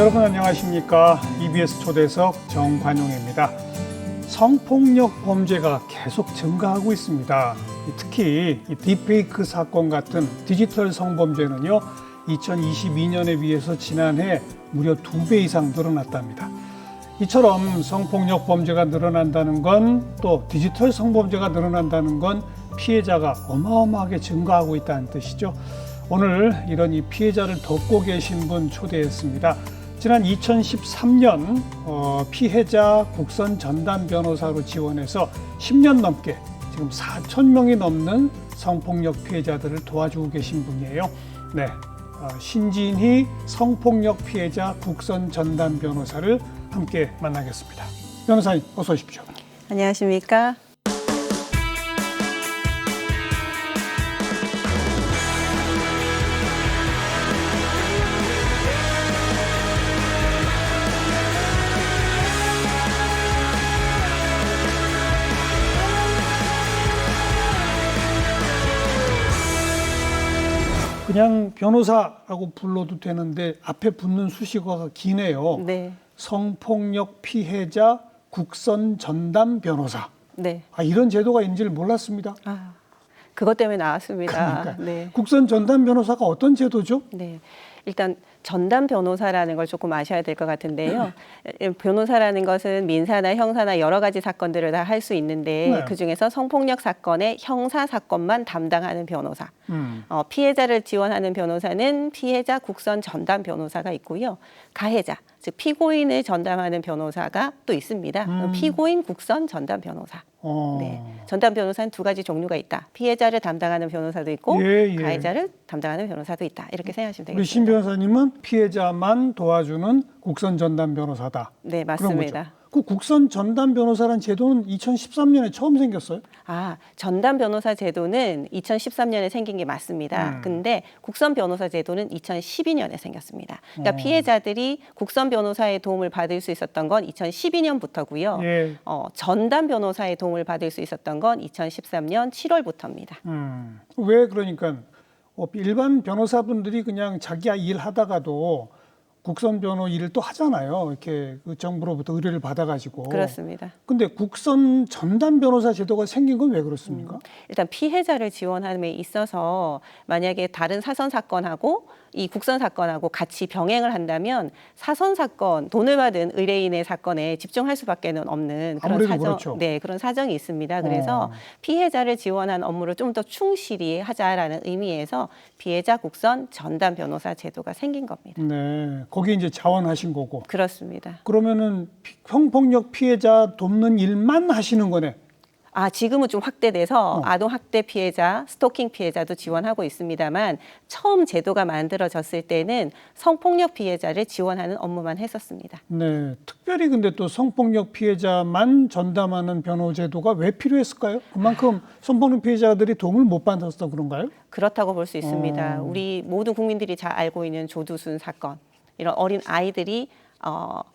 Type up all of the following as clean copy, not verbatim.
여러분 안녕하십니까? EBS 초대석 정관용입니다. 성폭력 범죄가 계속 증가하고 있습니다. 특히 이 딥페이크 사건 같은 디지털 성범죄는요, 2022년에 비해서 지난해 무려 2배 이상 늘어났답니다. 이처럼 성폭력 범죄가 늘어난다는 건, 또 디지털 성범죄가 늘어난다는 건 피해자가 어마어마하게 증가하고 있다는 뜻이죠. 오늘 이런 이 피해자를 돕고 계신 분 초대했습니다. 지난 2013년 피해자 국선 전담 변호사로 지원해서 10년 넘게 지금 4,000명이 넘는 성폭력 피해자들을 도와주고 계신 분이에요. 네, 신진희 성폭력 피해자 국선 전담 변호사를 함께 만나겠습니다. 변호사님, 어서 오십시오. 안녕하십니까? 그냥 변호사라고 불러도 되는데 앞에 붙는 수식어가 기네요. 네. 성폭력 피해자 국선 전담 변호사. 네. 이런 제도가 있는지를 몰랐습니다. 그것 때문에 나왔습니다. 그러니까 네. 국선 전담 변호사가 어떤 제도죠? 네. 일단 전담 변호사라는 걸 조금 아셔야 될 것 같은데요. 변호사라는 것은 민사나 형사나 여러 가지 사건들을 다 할 수 있는데 네. 그중에서 성폭력 사건의 형사 사건만 담당하는 변호사. 피해자를 지원하는 변호사는 피해자 국선 전담 변호사가 있고요. 가해자, 즉 피고인을 전담하는 변호사가 또 있습니다. 피고인 국선 전담 변호사. 네. 전담 변호사는 두 가지 종류가 있다. 피해자를 담당하는 변호사도 있고 가해자를 담당하는 변호사도 있다. 이렇게 생각하시면 되겠습니다. 우리 신 변호사님은 피해자만 도와주는 국선 전담 변호사다. 네, 그런 거죠. 맞습니다. 그 국선 전담 변호사라는 제도는 2013년에 처음 생겼어요? 전담 변호사 제도는 2013년에 생긴 게 맞습니다. 근데 국선 변호사 제도는 2012년에 생겼습니다. 그러니까 피해자들이 국선 변호사의 도움을 받을 수 있었던 건 2012년부터고요. 예. 전담 변호사의 도움을 받을 수 있었던 건 2013년 7월부터입니다. 왜 그러니까 일반 변호사분들이 그냥 자기 일 하다가도 국선 변호 일을 또 하잖아요. 이렇게 그 정부로부터 의뢰를 받아가지고. 그렇습니다. 근데 국선 전담 변호사 제도가 생긴 건 왜 그렇습니까? 일단 피해자를 지원함에 있어서 만약에 다른 사선 사건하고 이 국선 사건하고 같이 병행을 한다면 사선 사건, 돈을 받은 의뢰인의 사건에 집중할 수밖에 없는 그런 그렇죠. 네, 그런 사정이 있습니다. 그래서 피해자를 지원한 업무를 좀 더 충실히 하자라는 의미에서 피해자 국선 전담 변호사 제도가 생긴 겁니다. 네, 거기 이제 자원하신 거고. 그렇습니다. 그러면은 성폭력 피해자 돕는 일만 하시는 거네. 지금은 좀 확대돼서 아동학대 피해자, 스토킹 피해자도 지원하고 있습니다만 처음 제도가 만들어졌을 때는 성폭력 피해자를 지원하는 업무만 했었습니다. 네, 특별히 근데 또 성폭력 피해자만 전담하는 변호 제도가 왜 필요했을까요? 그만큼 성폭력 피해자들이 도움을 못 받아서 그런가요? 그렇다고 볼 수 있습니다. 우리 모든 국민들이 잘 알고 있는 조두순 사건, 이런 어린 아이들이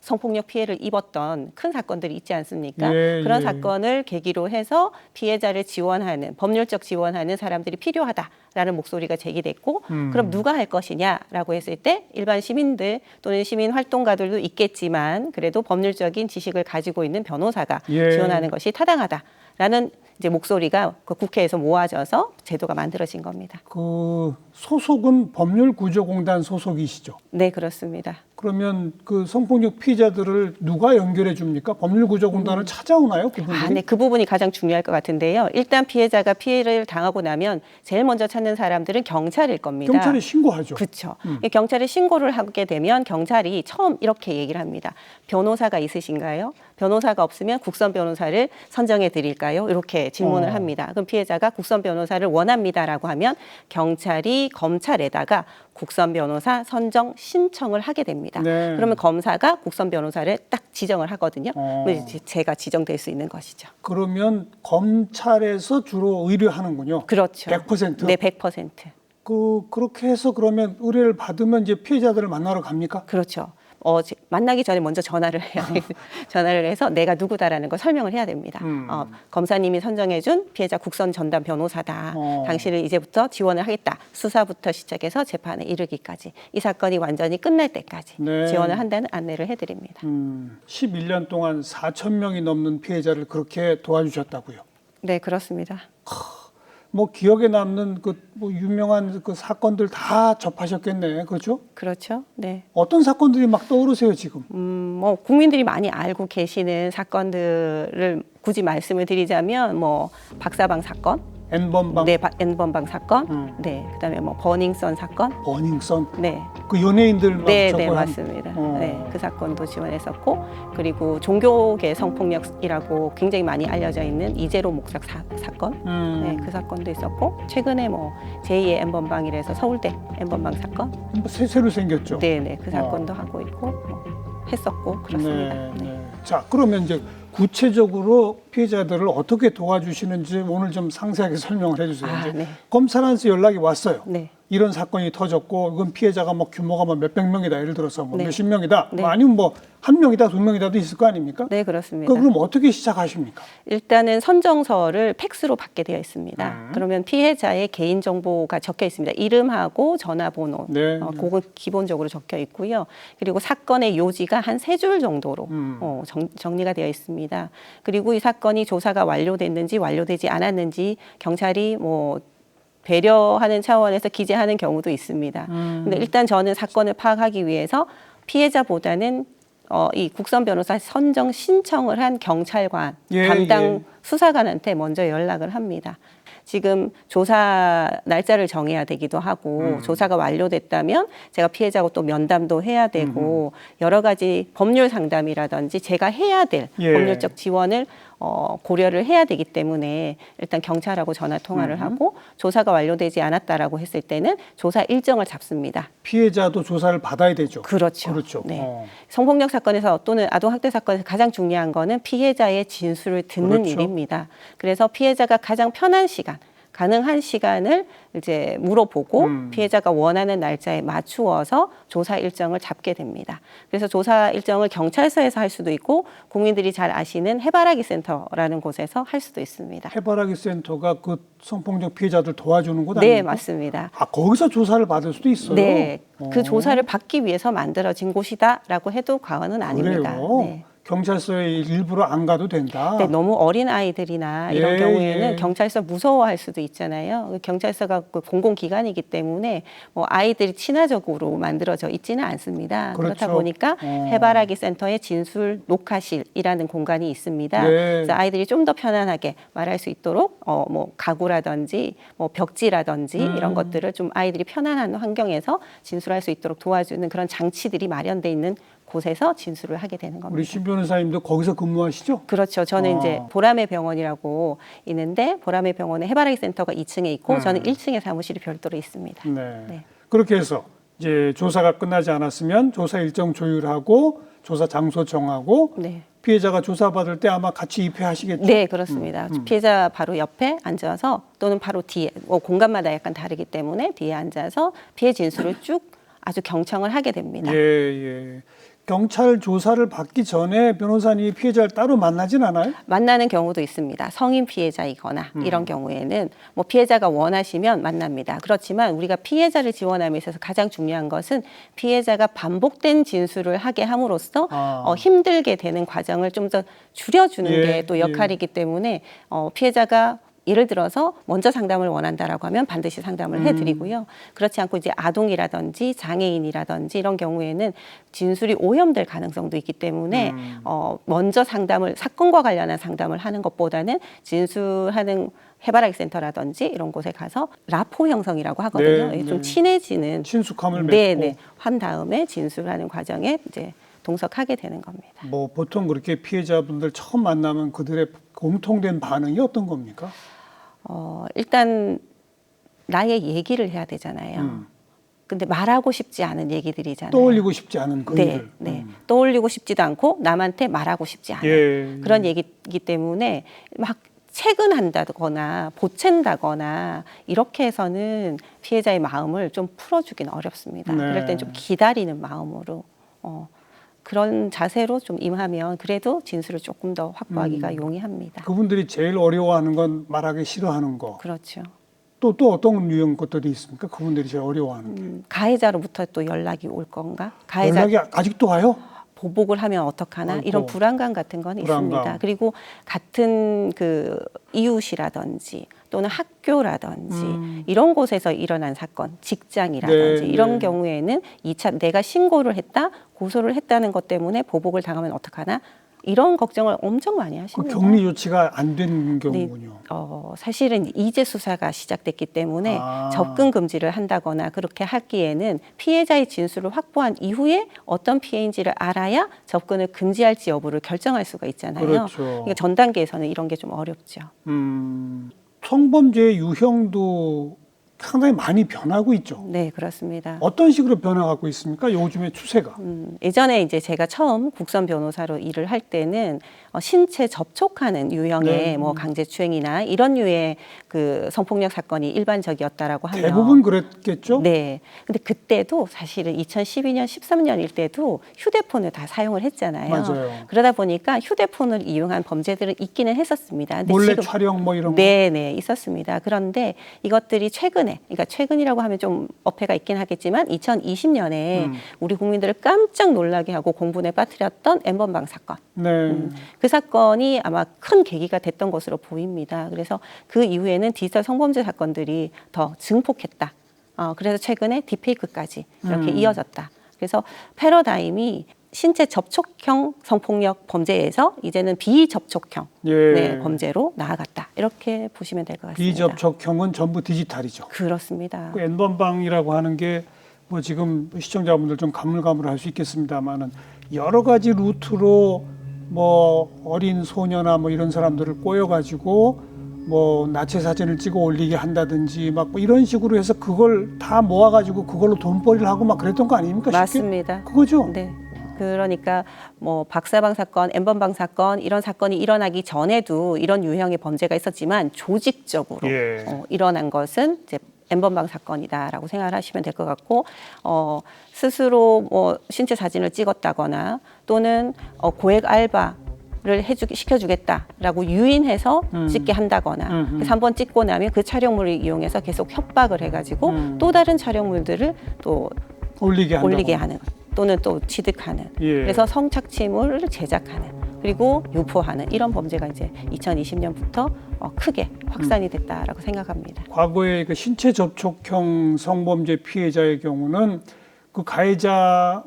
성폭력 피해를 입었던 큰 사건들이 있지 않습니까? 그런 사건을 계기로 해서 피해자를 지원하는, 법률적 지원하는 사람들이 필요하다라는 목소리가 제기됐고 그럼 누가 할 것이냐라고 했을 때 일반 시민들 또는 시민 활동가들도 있겠지만 그래도 법률적인 지식을 가지고 있는 변호사가 지원하는 것이 타당하다라는 이제 목소리가 그 국회에서 모아져서 제도가 만들어진 겁니다. 그 소속은 법률구조공단 소속이시죠? 네, 그렇습니다. 그러면 그 성폭력 피해자들을 누가 연결해 줍니까? 법률구조공단을 찾아오나요? 그분들이? 네, 그 부분이 가장 중요할 것 같은데요. 일단 피해자가 피해를 당하고 나면 제일 먼저 찾는 사람들은 경찰일 겁니다. 경찰에 신고하죠. 그렇죠. 경찰에 신고를 하게 되면 경찰이 처음 이렇게 얘기를 합니다. 변호사가 있으신가요? 변호사가 없으면 국선 변호사를 선정해 드릴까요? 이렇게 질문을 합니다. 그럼 피해자가 국선 변호사를 원합니다라고 하면 경찰이 검찰에다가 국선 변호사 선정 신청을 하게 됩니다. 네. 그러면 검사가 국선 변호사를 딱 지정을 하거든요. 그럼 이제 제가 지정될 수 있는 것이죠. 그러면 검찰에서 주로 의뢰하는군요. 그렇죠. 100%? 네, 100%. 그렇게 해서 그러면 의뢰를 받으면 이제 피해자들을 만나러 갑니까? 그렇죠. 만나기 전에 먼저 전화를 해야 전화를 해서 내가 누구다라는 걸 설명을 해야 됩니다. 검사님이 선정해준 피해자 국선 전담 변호사다. 당신을 이제부터 지원을 하겠다. 수사부터 시작해서 재판에 이르기까지 이 사건이 완전히 끝날 때까지 네. 지원을 한다는 안내를 해드립니다. 11년 동안 4천 명이 넘는 피해자를 그렇게 도와주셨다고요? 네, 그렇습니다. 뭐 기억에 남는 뭐 유명한 그 사건들 다 접하셨겠네, 그렇죠? 그렇죠. 네. 어떤 사건들이 막 떠오르세요 지금? 뭐 국민들이 많이 알고 계시는 사건들을 굳이 말씀을 드리자면 뭐 박사방 사건, N번방, 네, N번방 사건, 네, 그다음에 뭐 버닝썬 사건, 버닝썬, 네, 그 연예인들 막 네, 저거 네, 한- 맞습니다. 네, 그 사건도 지원했었고, 그리고 종교계 성폭력이라고 굉장히 많이 알려져 있는 이재로 목사 사건, 네, 그 사건도 있었고, 최근에 뭐 제2의 N번방이라서 서울대 N번방 사건, 뭐 새로 생겼죠. 네, 네, 그 사건도 하고 있고, 뭐 했었고 그렇습니다. 네, 네. 네. 자, 그러면 이제 구체적으로 피해자들을 어떻게 도와주시는지 오늘 좀 상세하게 설명을 해주세요. 아, 이제 네. 검찰한테 연락이 왔어요. 네. 이런 사건이 터졌고 이건 피해자가 뭐 규모가 뭐 몇백 명이다, 예를 들어서 뭐 네. 몇십 명이다, 네. 뭐 아니면 뭐 한 명이다, 두 명이다도 있을 거 아닙니까? 네, 그렇습니다. 그럼 어떻게 시작하십니까? 일단은 선정서를 팩스로 받게 되어 있습니다. 그러면 피해자의 개인 정보가 적혀 있습니다. 이름하고 전화번호, 네, 그건 기본적으로 적혀 있고요. 그리고 사건의 요지가 한 3줄 정도로 정리가 되어 있습니다. 그리고 이 사건이 조사가 완료됐는지 완료되지 않았는지 경찰이 뭐 배려하는 차원에서 기재하는 경우도 있습니다. 근데 일단 저는 사건을 파악하기 위해서 피해자보다는 이 국선 변호사 선정 신청을 한 경찰관 담당 수사관한테 먼저 연락을 합니다. 지금 조사 날짜를 정해야 되기도 하고 조사가 완료됐다면 제가 피해자하고 또 면담도 해야 되고 여러 가지 법률 상담이라든지 제가 해야 될 법률적 지원을 고려를 해야 되기 때문에 일단 경찰하고 전화 통화를 하고 조사가 완료되지 않았다라고 했을 때는 조사 일정을 잡습니다. 피해자도 조사를 받아야 되죠. 그렇죠. 그렇죠. 네. 성폭력 사건에서 또는 아동학대 사건에서 가장 중요한 거는 피해자의 진술을 듣는 그렇죠. 일입니다. 그래서 피해자가 가장 편한 시간, 가능한 시간을 이제 물어보고 피해자가 원하는 날짜에 맞추어서 조사 일정을 잡게 됩니다. 그래서 조사 일정을 경찰서에서 할 수도 있고 국민들이 잘 아시는 해바라기 센터라는 곳에서 할 수도 있습니다. 해바라기 센터가 그 성폭력 피해자들 도와주는 곳 아닙니까? 네, 맞습니다. 아, 거기서 조사를 받을 수도 있어요? 네, 그 조사를 받기 위해서 만들어진 곳이다라고 해도 과언은 아닙니다. 그래요? 네. 경찰서에 일부러 안 가도 된다? 네, 너무 어린 아이들이나 이런 예, 경우에는 예. 경찰서 경찰서 무서워할 수도 있잖아요. 경찰서가 그 공공기관이기 때문에 뭐 아이들이 친화적으로 만들어져 있지는 않습니다. 그렇죠. 그렇다 보니까 해바라기 센터의 진술 녹화실이라는 공간이 있습니다. 네. 그래서 아이들이 좀 더 편안하게 말할 수 있도록 뭐 가구라든지 뭐 벽지라든지 이런 것들을 좀 아이들이 편안한 환경에서 진술할 수 있도록 도와주는 그런 장치들이 마련돼 있는 곳에서 진술을 하게 되는 겁니다. 우리 신 변호사님도 거기서 근무하시죠? 그렇죠. 저는 이제 보람의 병원이라고 있는데 보람의 병원에 해바라기 센터가 2층에 있고 저는 1층에 사무실이 별도로 있습니다. 네. 네. 그렇게 해서 이제 조사가 끝나지 않았으면 조사 일정 조율하고 조사 장소 정하고 네. 피해자가 조사받을 때 아마 같이 입회하시겠죠? 네, 그렇습니다. 피해자 바로 옆에 앉아서 또는 바로 뒤에 공간마다 약간 다르기 때문에 뒤에 앉아서 피해 진술을 쭉 아주 경청을 하게 됩니다. 예, 예. 경찰 조사를 받기 전에 변호사님이 피해자를 따로 만나진 않아요? 만나는 경우도 있습니다. 성인 피해자이거나 이런 경우에는 뭐 피해자가 원하시면 만납니다. 그렇지만 우리가 피해자를 지원함에 있어서 가장 중요한 것은 피해자가 반복된 진술을 하게 함으로써 힘들게 되는 과정을 좀 더 줄여주는 예, 게 또 역할이기 때문에 피해자가 예를 들어서 먼저 상담을 원한다라고 하면 반드시 상담을 해드리고요. 그렇지 않고 이제 아동이라든지 장애인이라든지 이런 경우에는 진술이 오염될 가능성도 있기 때문에 먼저 사건과 관련한 상담을 하는 것보다는 진술하는 해바라기 센터라든지 이런 곳에 가서 라포 형성이라고 하거든요. 네, 좀 네. 친해지는 친숙함을 네, 맺고 네. 한 다음에 진술하는 과정에 이제 동석하게 되는 겁니다. 뭐 보통 그렇게 피해자분들 처음 만나면 그들의 공통된 반응이 어떤 겁니까? 일단 나의 얘기를 해야 되잖아요. 근데 말하고 싶지 않은 얘기들이잖아요. 떠올리고 싶지 않은 그 네, 일을. 네. 떠올리고 싶지도 않고 남한테 말하고 싶지 않은 예. 그런 얘기이기 때문에 막 체근한다거나 보챈다거나 이렇게 해서는 피해자의 마음을 좀 풀어주긴 어렵습니다. 네. 그럴 땐 좀 기다리는 마음으로 그런 자세로 좀 임하면 그래도 진술을 조금 더 확보하기가 용이합니다. 그분들이 제일 어려워하는 건 말하기 싫어하는 거. 그렇죠. 또 어떤 유형 것들이 있습니까? 그분들이 제일 어려워하는 게. 가해자로부터 또 연락이 올 건가? 가해자 연락이 아직도 와요? 보복을 하면 어떡하나? 아이고. 이런 불안감 같은 건 있습니다. 그리고 같은 그 이웃이라든지 또는 학교라든지 이런 곳에서 일어난 사건, 직장이라든지 네, 이런 네. 경우에는 2차 내가 신고를 했다, 고소를 했다는 것 때문에 보복을 당하면 어떡하나? 이런 걱정을 엄청 많이 그 하십니다. 격리 조치가 안 된 경우군요. 사실은 이제 수사가 시작됐기 때문에 접근 금지를 한다거나 그렇게 하기에는 피해자의 진술을 확보한 이후에 어떤 피해인지를 알아야 접근을 금지할지 여부를 결정할 수가 있잖아요. 그렇죠. 그러니까 전 단계에서는 이런 게 좀 어렵죠. 성범죄의 유형도 상당히 많이 변하고 있죠. 네, 그렇습니다. 어떤 식으로 변화가고 있습니까? 요즘의 추세가. 예전에 이제 제가 처음 국선 변호사로 일을 할 때는 신체 접촉하는 유형의 네. 뭐 강제추행이나 이런 류의 그 성폭력 사건이 일반적이었다라고 하면 대부분 그랬겠죠? 네. 근데 그때도 사실은 2012년, 13년일 때도 휴대폰을 다 사용을 했잖아요. 맞아요. 그러다 보니까 휴대폰을 이용한 범죄들은 있기는 했었습니다. 근데 몰래 지금 촬영 뭐 이런 거. 네, 있었습니다. 그런데 이것들이 최근에, 그러니까 최근이라고 하면 좀 어폐가 있긴 하겠지만 2020년에 우리 국민들을 깜짝 놀라게 하고 공분에 빠뜨렸던 N번방 사건. 네. 그 사건이 아마 큰 계기가 됐던 것으로 보입니다. 그래서 그 이후에는 디지털 성범죄 사건들이 더 증폭했다. 그래서 최근에 딥페이크까지 이렇게 이어졌다. 그래서 패러다임이 신체 접촉형 성폭력 범죄에서 이제는 비접촉형 예. 범죄로 나아갔다. 이렇게 보시면 될 것 같습니다. 비접촉형은 전부 디지털이죠. 그렇습니다. 그 N번방이라고 하는 게 뭐 지금 시청자분들 좀 가물가물할 수 있겠습니다만은 여러 가지 루트로 뭐 어린 소녀나 뭐 이런 사람들을 꼬여가지고 뭐 나체 사진을 찍어 올리게 한다든지 막뭐 이런 식으로 해서 그걸 다 모아가지고 그걸로 돈벌이를 하고 막 그랬던 거 아닙니까? 쉽게? 맞습니다. 그거죠. 네. 그러니까 뭐 박사방 사건, N번방 사건 이런 사건이 일어나기 전에도 이런 유형의 범죄가 있었지만 조직적으로 예. 일어난 것은 이제 N번방 사건이다라고 생각을 하시면 될 것 같고 스스로 뭐 신체 사진을 찍었다거나 또는 고액 알바를 시켜주겠다라고 유인해서 찍게 한다거나 그래서 한번 찍고 나면 그 촬영물을 이용해서 계속 협박을 해가지고 또 다른 촬영물들을 또 올리게 하는 또는 또 취득하는 예. 그래서 성착취물을 제작하는 그리고 유포하는 이런 범죄가 이제 2020년부터 크게 확산이 됐다라고 생각합니다. 과거에 그 신체 접촉형 성범죄 피해자의 경우는 그 가해자에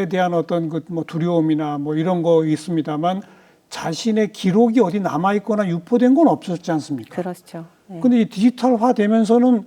대한 어떤 그 뭐 두려움이나 뭐 이런 거 있습니다만 자신의 기록이 어디 남아 있거나 유포된 건 없었지 않습니까? 그렇죠. 네. 근데 이 디지털화 되면서는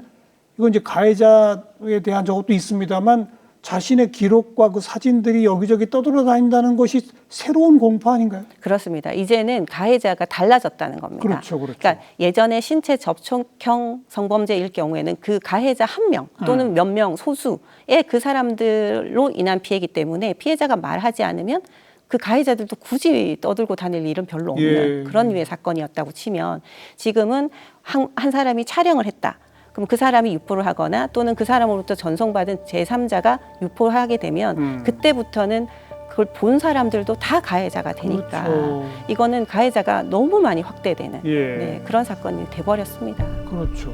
이건 이제 가해자에 대한 저것도 있습니다만 자신의 기록과 그 사진들이 여기저기 떠돌아다닌다는 것이 새로운 공포 아닌가요? 그렇습니다. 이제는 가해자가 달라졌다는 겁니다. 그렇죠. 그러니까 예전에 신체 접촉형 성범죄일 경우에는 그 가해자 한 명 또는 몇 명 소수의 그 사람들로 인한 피해이기 때문에 피해자가 말하지 않으면 그 가해자들도 굳이 떠들고 다닐 일은 별로 없는 그런 류의 사건이었다고 치면 지금은 한 사람이 촬영을 했다. 그럼 그 사람이 유포를 하거나 또는 그 사람으로부터 전송받은 제3자가 유포를 하게 되면 그때부터는 그걸 본 사람들도 다 가해자가 되니까 그렇죠. 이거는 가해자가 너무 많이 확대되는 예. 그런 사건이 돼버렸습니다. 그렇죠.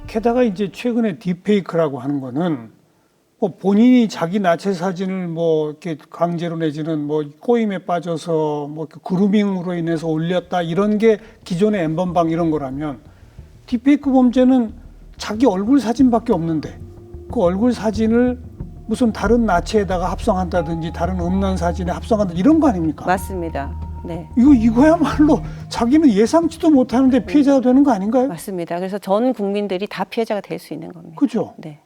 게다가 이제 최근에 딥페이크라고 하는 거는 뭐 본인이 자기 나체 사진을 뭐 이렇게 강제로 내지는 뭐 꼬임에 빠져서 뭐 그루밍으로 인해서 올렸다 이런 게 기존의 N번방 이런 거라면 딥페이크 범죄는 자기 얼굴 사진밖에 없는데 그 얼굴 사진을 무슨 다른 나체에다가 합성한다든지 다른 음란 사진에 합성한다 이런 거 아닙니까? 맞습니다. 네. 이거야말로 자기는 예상치도 못하는데 피해자가 되는 거 아닌가요? 맞습니다. 그래서 전 국민들이 다 피해자가 될 수 있는 겁니다. 그죠? 네.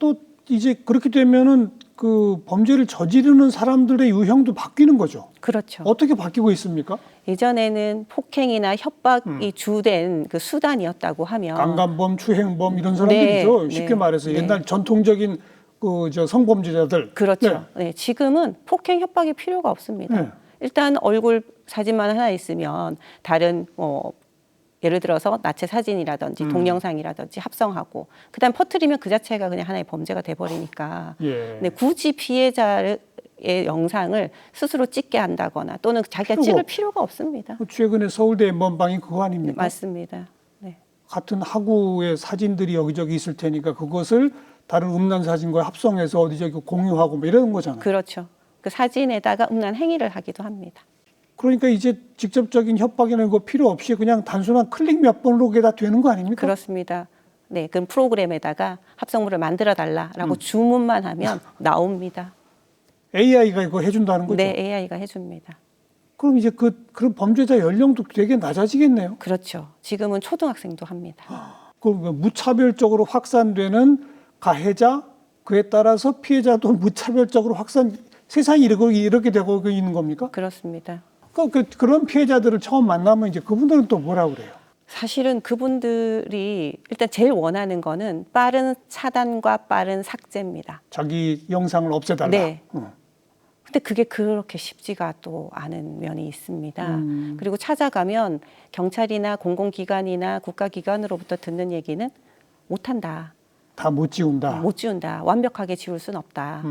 또 이제 그렇게 되면은 그 범죄를 저지르는 사람들의 유형도 바뀌는 거죠. 그렇죠. 어떻게 바뀌고 있습니까? 예전에는 폭행이나 협박이 주된 그 수단이었다고 하면 강간범, 추행범 이런 사람들이죠. 네, 쉽게 네, 말해서 네. 옛날 전통적인 그 성범죄자들. 그렇죠. 네. 지금은 폭행 협박이 필요가 없습니다. 네. 일단 얼굴 사진만 하나 있으면 다른 예를 들어서 나체 사진이라든지 동영상이라든지 합성하고 그다음 퍼뜨리면 그 자체가 그냥 하나의 범죄가 돼버리니까 예. 네, 굳이 피해자의 성폭력의 영상을 스스로 찍게 한다거나 또는 자기가 찍을 필요가 없습니다. 최근에 서울대 N번방이 그거 아닙니까? 맞습니다. 네. 같은 하구의 사진들이 여기저기 있을 테니까 그것을 다른 음란 사진과 합성해서 어디저기 공유하고 뭐 이러는 거잖아요. 그렇죠. 그 사진에다가 음란 행위를 하기도 합니다. 그러니까 이제 직접적인 협박이나 거 필요 없이 그냥 단순한 클릭 몇 번으로 그게 다 되는 거 아닙니까? 그렇습니다. 네, 그럼 프로그램에다가 합성물을 만들어 달라라고 주문만 하면 나옵니다. AI가 이거 해준다는 거죠? 네, AI가 해줍니다. 그럼 이제 그런 범죄자 연령도 되게 낮아지겠네요. 그렇죠. 지금은 초등학생도 합니다. 그럼 무차별적으로 확산되는 가해자, 그에 따라서 피해자도 무차별적으로 확산, 세상이 이렇게 되고 있는 겁니까? 그렇습니다. 그런 피해자들을 처음 만나면 이제 그분들은 또 뭐라 그래요? 사실은 그분들이 일단 제일 원하는 거는 빠른 차단과 빠른 삭제입니다. 자기 영상을 없애달라. 네. 근데 그게 그렇게 쉽지가 또 않은 면이 있습니다. 그리고 찾아가면 경찰이나 공공기관이나 국가기관으로부터 듣는 얘기는 못한다. 다 못 지운다. 못 지운다. 완벽하게 지울 순 없다.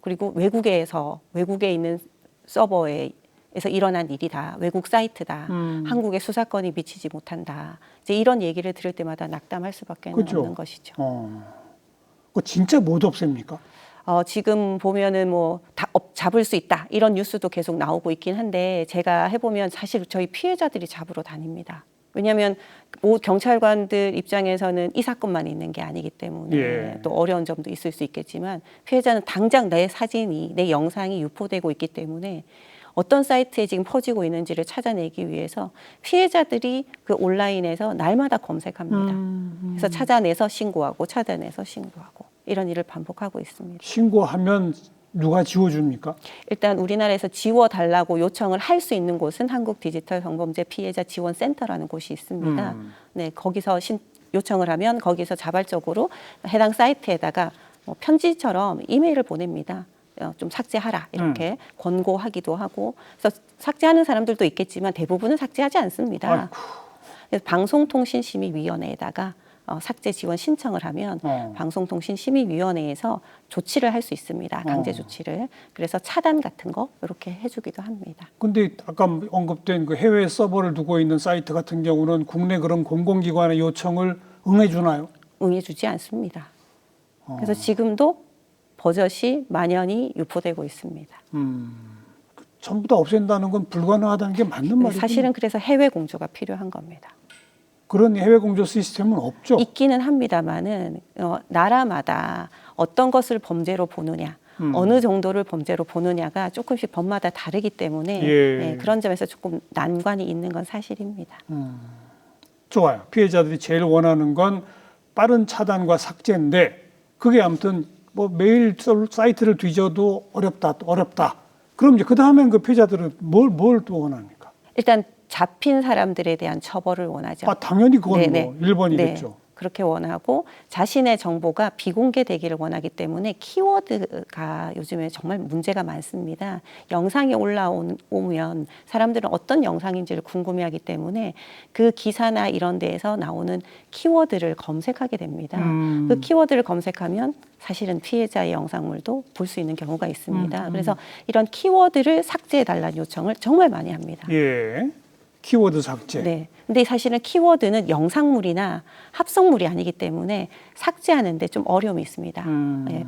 그리고 외국에 있는 서버에서 일어난 일이다. 외국 사이트다. 한국의 수사권이 미치지 못한다. 이제 이런 얘기를 들을 때마다 낙담할 수밖에 그렇죠. 없는 것이죠. 그거 진짜 못 없앱니까? 지금 보면은 뭐 다 잡을 수 있다 이런 뉴스도 계속 나오고 있긴 한데 제가 해보면 사실 저희 피해자들이 잡으러 다닙니다. 왜냐하면 경찰관들 입장에서는 이 사건만 있는 게 아니기 때문에 또 어려운 점도 있을 수 있겠지만 피해자는 당장 내 사진이 내 영상이 유포되고 있기 때문에 어떤 사이트에 지금 퍼지고 있는지를 찾아내기 위해서 피해자들이 그 온라인에서 날마다 검색합니다. 그래서 찾아내서 신고하고 찾아내서 신고하고 이런 일을 반복하고 있습니다. 신고하면 누가 지워줍니까? 일단 우리나라에서 지워달라고 요청을 할 수 있는 곳은 한국디지털성범죄 피해자 지원센터라는 곳이 있습니다. 네, 거기서 요청을 하면 거기서 자발적으로 해당 사이트에다가 뭐 편지처럼 이메일을 보냅니다. 좀 삭제하라 이렇게 권고하기도 하고 그래서 삭제하는 사람들도 있겠지만 대부분은 삭제하지 않습니다. 그래서 방송통신심의위원회에다가 삭제 지원 신청을 하면 방송통신심의위원회에서 조치를 할 수 있습니다. 강제 조치를. 그래서 차단 같은 거 이렇게 해주기도 합니다. 근데 아까 언급된 그 해외 서버를 두고 있는 사이트 같은 경우는 국내 그런 공공기관의 요청을 응해주나요? 응해주지 않습니다. 그래서 지금도 버젓이 만연히 유포되고 있습니다. 전부 다 없앤다는 건 불가능하다는 게 맞는 말이죠. 사실은 그래서 해외 공조가 필요한 겁니다. 그런 해외 공조 시스템은 없죠. 있기는 합니다만은 나라마다 어떤 것을 범죄로 보느냐, 어느 정도를 범죄로 보느냐가 조금씩 법마다 다르기 때문에 네, 그런 점에서 조금 난관이 있는 건 사실입니다. 좋아요. 피해자들이 제일 원하는 건 빠른 차단과 삭제인데 그게 아무튼 뭐 매일 사이트를 뒤져도 어렵다. 그럼 이제 그 다음엔 그 피해자들은 뭘 또 원합니까? 일단 잡힌 사람들에 대한 처벌을 원하죠. 당연히 그건 뭐 1번이겠죠. 네, 그렇게 원하고 자신의 정보가 비공개되기를 원하기 때문에 키워드가 요즘에 정말 문제가 많습니다. 영상이 올라오면 사람들은 어떤 영상인지를 궁금해하기 때문에 그 기사나 이런 데에서 나오는 키워드를 검색하게 됩니다. 그 키워드를 검색하면 사실은 피해자의 영상물도 볼 수 있는 경우가 있습니다. 그래서 이런 키워드를 삭제해달라는 요청을 정말 많이 합니다. 예. 키워드 삭제. 네. 근데 사실은 키워드는 영상물이나 합성물이 아니기 때문에 삭제하는데 좀 어려움이 있습니다. 네,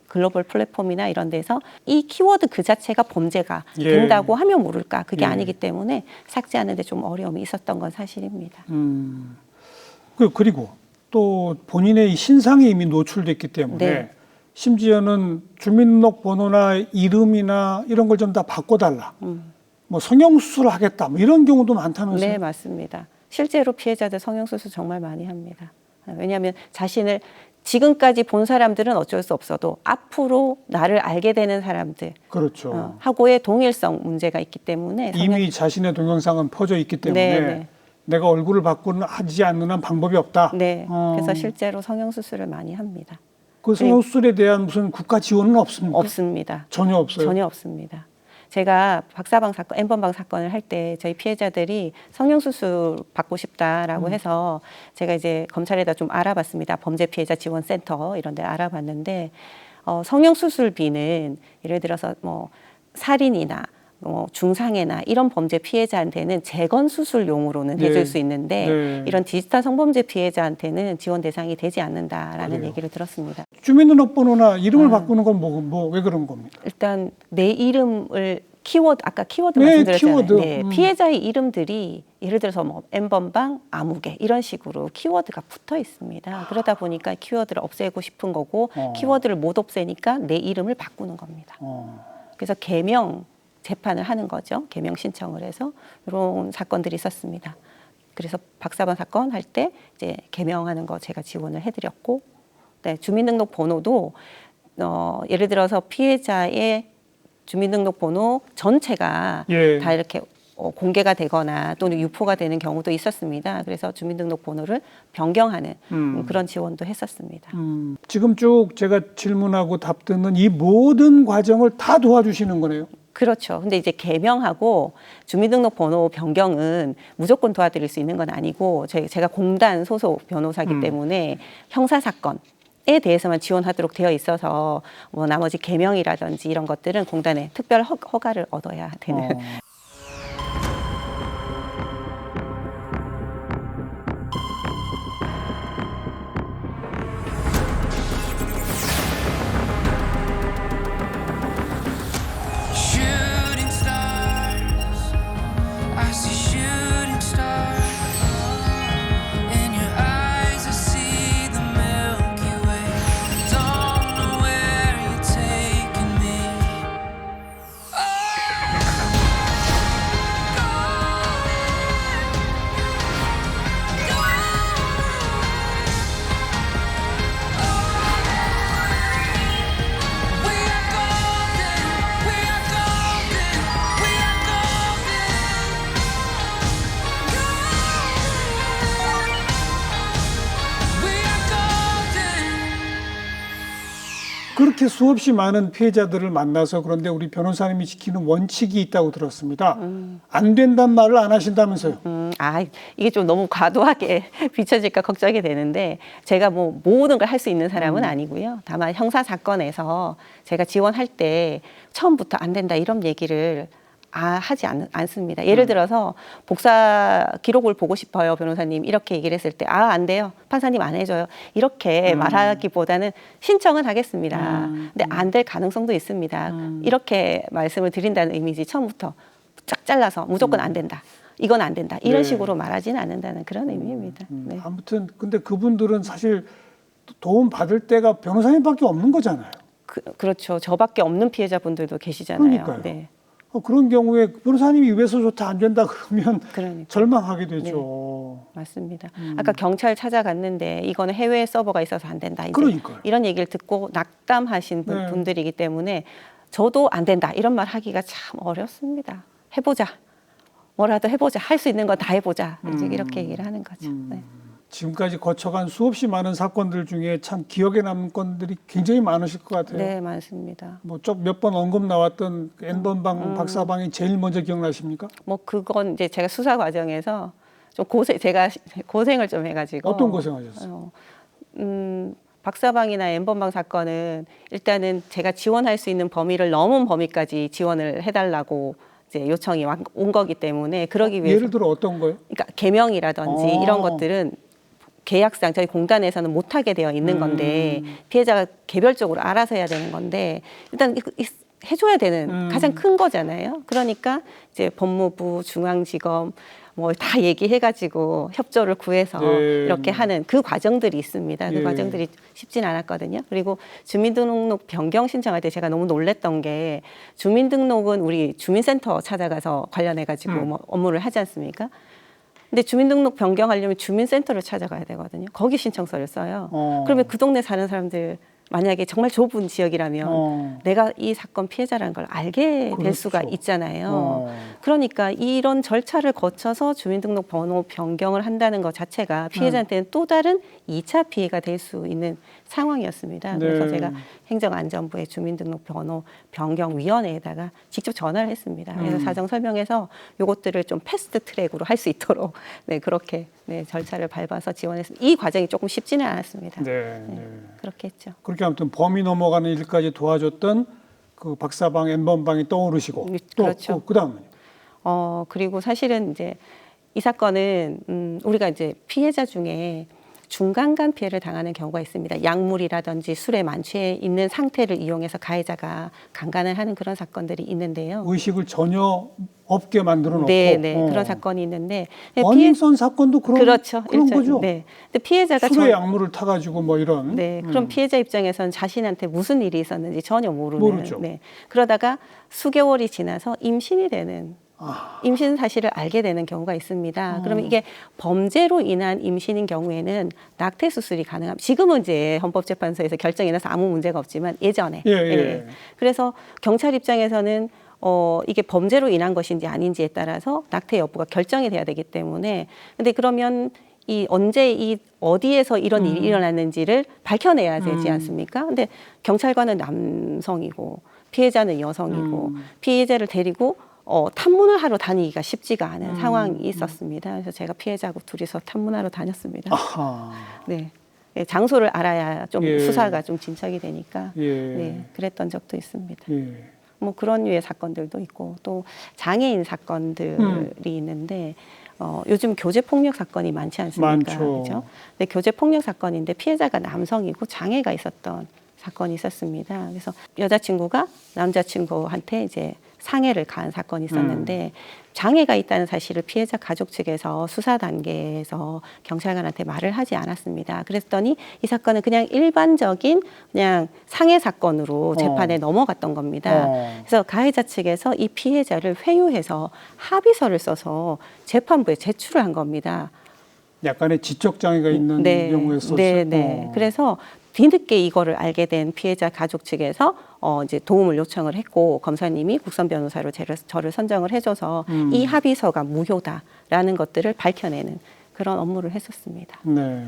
글로벌 플랫폼이나 이런 데서 이 키워드 그 자체가 범죄가 된다고 하면 모를까. 그게 아니기 때문에 삭제하는데 좀 어려움이 있었던 건 사실입니다. 그리고 또 본인의 신상이 이미 노출됐기 때문에 심지어는 주민등록번호나 이름이나 이런 걸 좀 다 바꿔달라. 뭐 성형수술을 하겠다. 뭐 이런 경우도 많다면서요? 네, 맞습니다. 실제로 피해자들 성형수술 정말 많이 합니다. 왜냐하면 자신을 지금까지 본 사람들은 어쩔 수 없어도 앞으로 나를 알게 되는 사람들 그렇죠. 하고의 동일성 문제가 있기 때문에 이미 자신의 동영상은 퍼져 있기 때문에 내가 얼굴을 바꾸지 않는 한 방법이 없다. 네, 그래서 실제로 성형수술을 많이 합니다. 그 성형수술에 대한 무슨 국가 지원은 없습니까? 없습니다. 전혀 없어요? 전혀 없습니다. 제가 박사방 사건, N번방 사건을 할 때 저희 피해자들이 성형수술 받고 싶다라고 해서 제가 이제 검찰에다 좀 알아봤습니다. 범죄 피해자 지원센터 이런 데 알아봤는데 성형수술비는 예를 들어서 뭐 살인이나 중상해나 이런 범죄 피해자한테는 재건 수술용으로는 해줄 수 있는데 이런 디지털 성범죄 피해자한테는 지원 대상이 되지 않는다라는 얘기를 들었습니다. 주민등록번호나 이름을 바꾸는 건 왜 그런 겁니까? 일단 내 이름을 아까 키워드 말씀드렸잖아요. 키워드. 네, 피해자의 이름들이 예를 들어서 뭐 N번방, 아무개 이런 식으로 키워드가 붙어 있습니다. 그러다 보니까 키워드를 없애고 싶은 거고 키워드를 못 없애니까 내 이름을 바꾸는 겁니다. 그래서 개명 재판을 하는 거죠. 개명 신청을 해서 이런 사건들이 있었습니다. 그래서 박사반 사건 할 때 이제 개명하는 거 제가 지원을 해드렸고, 네, 주민등록번호도 예를 들어서 피해자의 주민등록번호 전체가 다 이렇게 공개가 되거나 또는 유포가 되는 경우도 있었습니다. 그래서 주민등록번호를 변경하는 그런 지원도 했었습니다. 지금 쭉 제가 질문하고 답 듣는 이 모든 과정을 다 도와주시는 거네요. 그렇죠. 근데 이제 개명하고 주민등록번호 변경은 무조건 도와드릴 수 있는 건 아니고 제가 공단 소속 변호사기 때문에 형사사건 에 대해서만 지원하도록 되어 있어서 뭐 나머지 개명이라든지 이런 것들은 공단의 특별 허가를 얻어야 되는. Shooting stars, I see shooting stars. In your eyes, I see the Milky Way. Don't know where you're taking me. We are golden, we are golden, we are golden. We are golden. 그렇게 수없이 많은 피해자들을 만나서 그런데 우리 변호사님이 지키는 원칙이 있다고 들었습니다. 안 된단 말을 안 하신다면서요. 이게 좀 너무 과도하게 비춰질까 걱정이 되는데 제가 뭐 모든 걸 할 수 있는 사람은 아니고요. 다만 형사 사건에서 제가 지원할 때 처음부터 안 된다 이런 얘기를 하지 않습니다. 예를 들어서 복사 기록을 보고 싶어요, 변호사님. 이렇게 얘기를 했을 때 안 돼요. 판사님 안 해줘요. 이렇게 말하기보다는 신청은 하겠습니다. 근데 안 될 가능성도 있습니다. 이렇게 말씀을 드린다는 의미지 처음부터 쫙 잘라서 무조건 안 된다. 이건 안 된다. 이런 식으로 말하지는 않는다는 그런 의미입니다. 네. 아무튼 근데 그분들은 사실 도움 받을 때가 변호사님밖에 없는 거잖아요. 그렇죠. 저밖에 없는 피해자분들도 계시잖아요. 그러니까요. 네. 그런 경우에 변호사님이 입에서조차 안 된다 그러면 그러니까. 절망하게 되죠. 맞습니다. 아까 경찰 찾아갔는데 이거는 해외 서버가 있어서 안 된다. 이제 그러니까요. 이런 얘기를 듣고 낙담하신 분들이기 때문에 저도 안 된다 이런 말 하기가 참 어렵습니다. 해보자. 뭐라도 해보자. 할 수 있는 건 다 해보자. 이제 이렇게 얘기를 하는 거죠. 네. 지금까지 거쳐간 수없이 많은 사건들 중에 참 기억에 남는 건들이 굉장히 많으실 것 같아요. 네, 많습니다. 뭐 좀 몇 번 언급 나왔던 그 N번방 박사방이 제일 먼저 기억나십니까? 뭐 그건 이제 제가 수사 과정에서 좀 제가 고생을 좀 해가지고 어떤 고생하셨어요? 박사방이나 N번방 사건은 일단은 제가 지원할 수 있는 범위를 넘은 범위까지 지원을 해달라고 이제 요청이 온 거기 때문에 그러기 위해서 예를 들어 어떤 거요? 그러니까 개명이라든지 이런 것들은 계약상 저희 공단에서는 못하게 되어 있는 건데 피해자가 개별적으로 알아서 해야 되는 건데 일단 해줘야 되는 가장 큰 거잖아요. 그러니까 이제 법무부, 중앙지검 뭐 다 얘기해가지고 협조를 구해서 이렇게 하는 그 과정들이 있습니다. 그 과정들이 쉽진 않았거든요. 그리고 주민등록 변경 신청할 때 제가 너무 놀랬던 게 주민등록은 우리 주민센터 찾아가서 관련해가지고 뭐 업무를 하지 않습니까? 근데 주민등록 변경하려면 주민센터를 찾아가야 되거든요. 거기 신청서를 써요. 그러면 그 동네 사는 사람들 만약에 정말 좁은 지역이라면 내가 이 사건 피해자라는 걸 알게 될 수가 있잖아요. 그러니까 이런 절차를 거쳐서 주민등록 번호 변경을 한다는 것 자체가 피해자한테는 또 다른 2차 피해가 될 수 있는 상황이었습니다. 그래서 제가 행정안전부의 주민등록 번호 변경위원회에다가 직접 전화를 했습니다. 그래서 사정 설명해서 이것들을 좀 패스트 트랙으로 할 수 있도록 네, 그렇게 네, 절차를 밟아서 지원했습니다. 이 과정이 조금 쉽지는 않았습니다. 네, 네, 네. 그렇게 했죠. 그렇게 아무튼 범위 넘어가는 일까지 도와줬던 그 박사방, N번방이 떠오르시고 또 그렇죠. 그다음은요. 그리고 사실은 이제 이 사건은 우리가 이제 피해자 중에 중간간 피해를 당하는 경우가 있습니다. 약물이라든지 술에 만취해 있는 상태를 이용해서 가해자가 강간을 하는 그런 사건들이 있는데요. 의식을 전혀 없게 만들어 놓고 네, 그런 사건이 있는데 버닝썬 사건도 그렇죠. 그런 거죠. 네. 근데 피해자가 술에 약물을 타가지고 뭐 이런. 네, 그럼 피해자 입장에서는 자신한테 무슨 일이 있었는지 전혀 모르죠. 네. 그러다가 수개월이 지나서 임신이 되는 임신 사실을 알게 되는 경우가 있습니다. 그러면 이게 범죄로 인한 임신인 경우에는 낙태 수술이 가능합니다. 지금은 이제 헌법재판소에서 결정이 나서 아무 문제가 없지만 예전에. 그래서 경찰 입장에서는 이게 범죄로 인한 것인지 아닌지에 따라서 낙태 여부가 결정이 돼야 되기 때문에 근데 그러면 어디에서 이런 일이 일어났는지를 밝혀내야 되지 않습니까? 근데 경찰관은 남성이고 피해자는 여성이고 피해자를 데리고 탐문을 하러 다니기가 쉽지가 않은 상황이 있었습니다. 그래서 제가 피해자하고 둘이서 탐문하러 다녔습니다. 네. 장소를 알아야 좀 수사가 좀 진척이 되니까 네, 그랬던 적도 있습니다. 뭐 그런 류의 사건들도 있고 또 장애인 사건들이 있는데 요즘 교제 폭력 사건이 많지 않습니까? 그렇죠? 네, 교제 폭력 사건인데 피해자가 남성이고 장애가 있었던 사건이 있었습니다. 그래서 여자친구가 남자친구한테 이제 상해를 가한 사건이 있었는데 장애가 있다는 사실을 피해자 가족 측에서 수사 단계에서 경찰관한테 말을 하지 않았습니다. 그랬더니 이 사건은 그냥 일반적인 그냥 상해 사건으로 재판에 넘어갔던 겁니다. 그래서 가해자 측에서 이 피해자를 회유해서 합의서를 써서 재판부에 제출을 한 겁니다. 약간의 지적 장애가 있는 경우에 썼어요. 네. 그래서 뒤늦게 이거를 알게 된 피해자 가족 측에서 이제 도움을 요청을 했고 검사님이 국선 변호사로 저를 선정을 해줘서 이 합의서가 무효다라는 것들을 밝혀내는 그런 업무를 했었습니다. 네.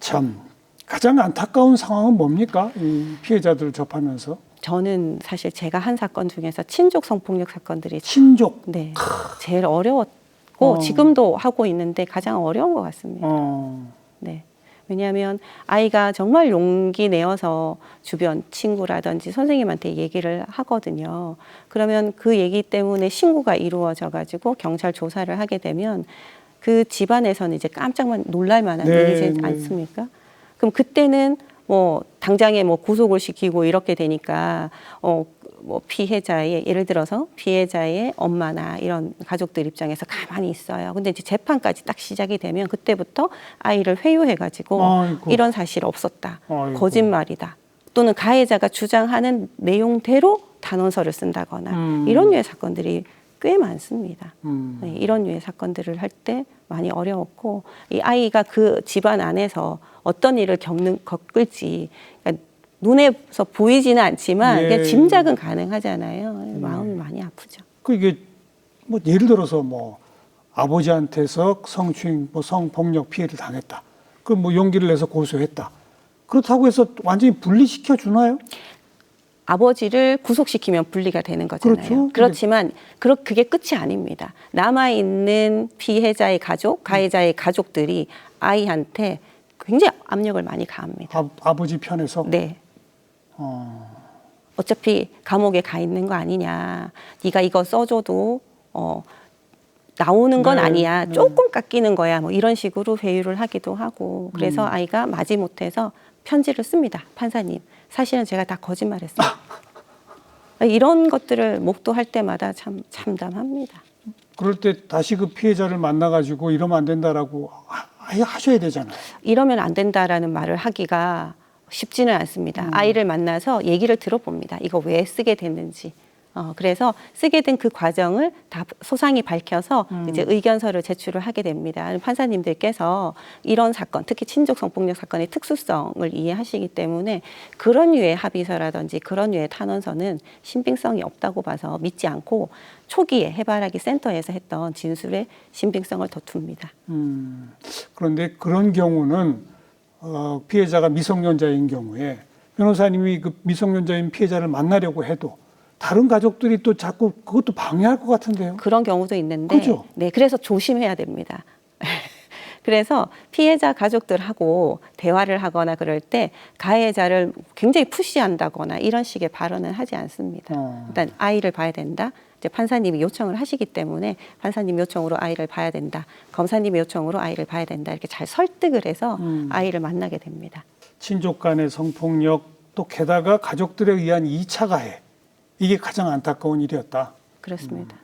참 가장 안타까운 상황은 뭡니까? 이 피해자들 접하면서 저는 사실 제가 한 사건 중에서 친족 성폭력 사건들이 네, 제일 어려웠고 지금도 하고 있는데 가장 어려운 것 같습니다. 네. 왜냐하면 아이가 정말 용기 내어서 주변 친구라든지 선생님한테 얘기를 하거든요. 그러면 그 얘기 때문에 신고가 이루어져 가지고 경찰 조사를 하게 되면 그 집안에서는 이제 깜짝 놀랄 만한 일이지 않습니까? 그럼 그때는 뭐 당장에 뭐 구속을 시키고 이렇게 되니까 뭐 피해자의 예를 들어서 피해자의 엄마나 이런 가족들 입장에서 가만히 있어요. 근데 이제 재판까지 딱 시작이 되면 그때부터 아이를 회유해가지고 이런 사실 없었다, 거짓말이다, 또는 가해자가 주장하는 내용대로 단원서를 쓴다거나 이런 류의 사건들이 꽤 많습니다. 네, 이런 류의 사건들을 할 때 많이 어려웠고 이 아이가 그 집안 안에서 어떤 일을 겪을지 그러니까 눈에서 보이지는 않지만 그냥 짐작은 가능하잖아요. 마음이 많이 아프죠. 이게 뭐 예를 들어서 뭐 아버지한테서 성추행, 뭐 성폭력 피해를 당했다. 그럼 뭐 용기를 내서 고소했다. 그렇다고 해서 완전히 분리시켜 주나요? 아버지를 구속시키면 분리가 되는 거잖아요. 그렇죠. 그렇지만 그게 끝이 아닙니다. 남아있는 피해자의 가족, 가해자의 가족들이 아이한테 굉장히 압력을 많이 가합니다. 아버지 편에서? 네. 어차피 감옥에 가 있는 거 아니냐. 네가 이거 써줘도 나오는 건 아니야. 조금 깎이는 거야. 뭐 이런 식으로 회유를 하기도 하고. 그래서 아이가 마지못해서 편지를 씁니다. 판사님. 사실은 제가 다 거짓말했어요. 이런 것들을 목도할 때마다 참 참담합니다. 그럴 때 다시 그 피해자를 만나가지고 이러면 안 된다라고 하셔야 되잖아요. 이러면 안 된다라는 말을 하기가 쉽지는 않습니다. 아이를 만나서 얘기를 들어봅니다. 이거 왜 쓰게 됐는지. 그래서 쓰게 된 그 과정을 다 소상히 밝혀서 이제 의견서를 제출을 하게 됩니다. 판사님들께서 이런 사건, 특히 친족 성폭력 사건의 특수성을 이해하시기 때문에 그런 류의 합의서라든지 그런 류의 탄원서는 신빙성이 없다고 봐서 믿지 않고 초기에 해바라기 센터에서 했던 진술의 신빙성을 더 둡니다. 그런데 그런 경우는 피해자가 미성년자인 경우에 변호사님이 그 미성년자인 피해자를 만나려고 해도 다른 가족들이 또 자꾸 그것도 방해할 것 같은데요. 그런 경우도 있는데, 그죠? 네, 그래서 조심해야 됩니다. 그래서 피해자 가족들하고 대화를 하거나 그럴 때 가해자를 굉장히 푸시한다거나 이런 식의 발언은 하지 않습니다. 일단 아이를 봐야 된다. 이제 판사님이 요청을 하시기 때문에 판사님 요청으로 아이를 봐야 된다. 검사님 요청으로 아이를 봐야 된다. 이렇게 잘 설득을 해서 아이를 만나게 됩니다. 친족 간의 성폭력 또 게다가 가족들에 의한 2차 가해. 이게 가장 안타까운 일이었다. 그렇습니다.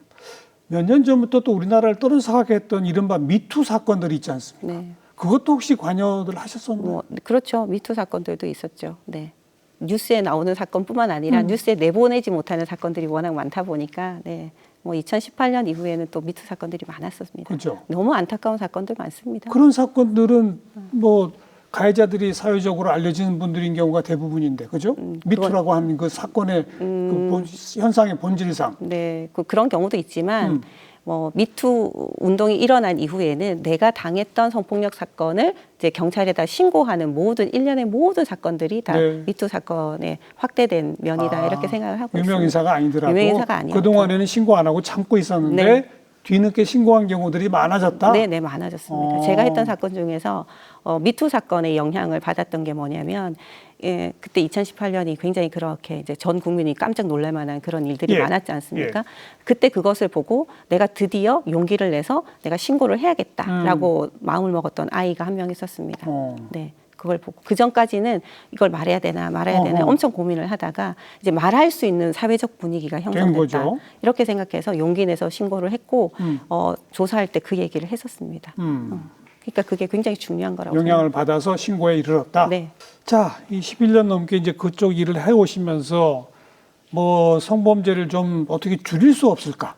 몇 년 전부터 또 우리나라를 떠들썩하게 했던 이른바 미투 사건들이 있지 않습니까? 네. 그것도 혹시 관여들 하셨었나요? 뭐 그렇죠. 미투 사건들도 있었죠. 네. 뉴스에 나오는 사건뿐만 아니라 뉴스에 내보내지 못하는 사건들이 워낙 많다 보니까 네. 뭐 2018년 이후에는 또 미투 사건들이 많았었습니다. 그렇죠. 너무 안타까운 사건들 많습니다. 그런 사건들은 뭐 가해자들이 사회적으로 알려지는 분들인 경우가 대부분인데, 그죠? 미투라고 하는 그 사건의 그 현상의 본질상. 네, 그런 경우도 있지만 뭐 미투 운동이 일어난 이후에는 내가 당했던 성폭력 사건을 이제 경찰에다 신고하는 모든 일련의 모든 사건들이 다 네. 미투 사건에 확대된 면이다 이렇게 생각을 하고 유명 인사가 아니더라도 유명 인사가 아니어도. 그동안에는 신고 안 하고 참고 있었는데 네. 뒤늦게 신고한 경우들이 많아졌다. 네, 네, 많아졌습니다. 제가 했던 사건 중에서 미투 사건의 영향을 받았던 게 뭐냐면, 예, 그때 2018년이 굉장히 그렇게 이제 전 국민이 깜짝 놀랄 만한 그런 일들이 예. 많았지 않습니까? 그때 그것을 보고 내가 드디어 용기를 내서 내가 신고를 해야겠다라고 마음을 먹었던 아이가 한 명 있었습니다. 네. 그걸 보고 그 전까지는 이걸 말해야 되나 말아야 되나 엄청 고민을 하다가 이제 말할 수 있는 사회적 분위기가 형성됐다 거죠. 이렇게 생각해서 용기 내서 신고를 했고 조사할 때 그 얘기를 했었습니다. 그러니까 그게 굉장히 중요한 거라고 영향을 받아서 신고에 이르렀다. 네. 자, 이 11년 넘게 이제 그쪽 일을 해오시면서 뭐 성범죄를 좀 어떻게 줄일 수 없을까?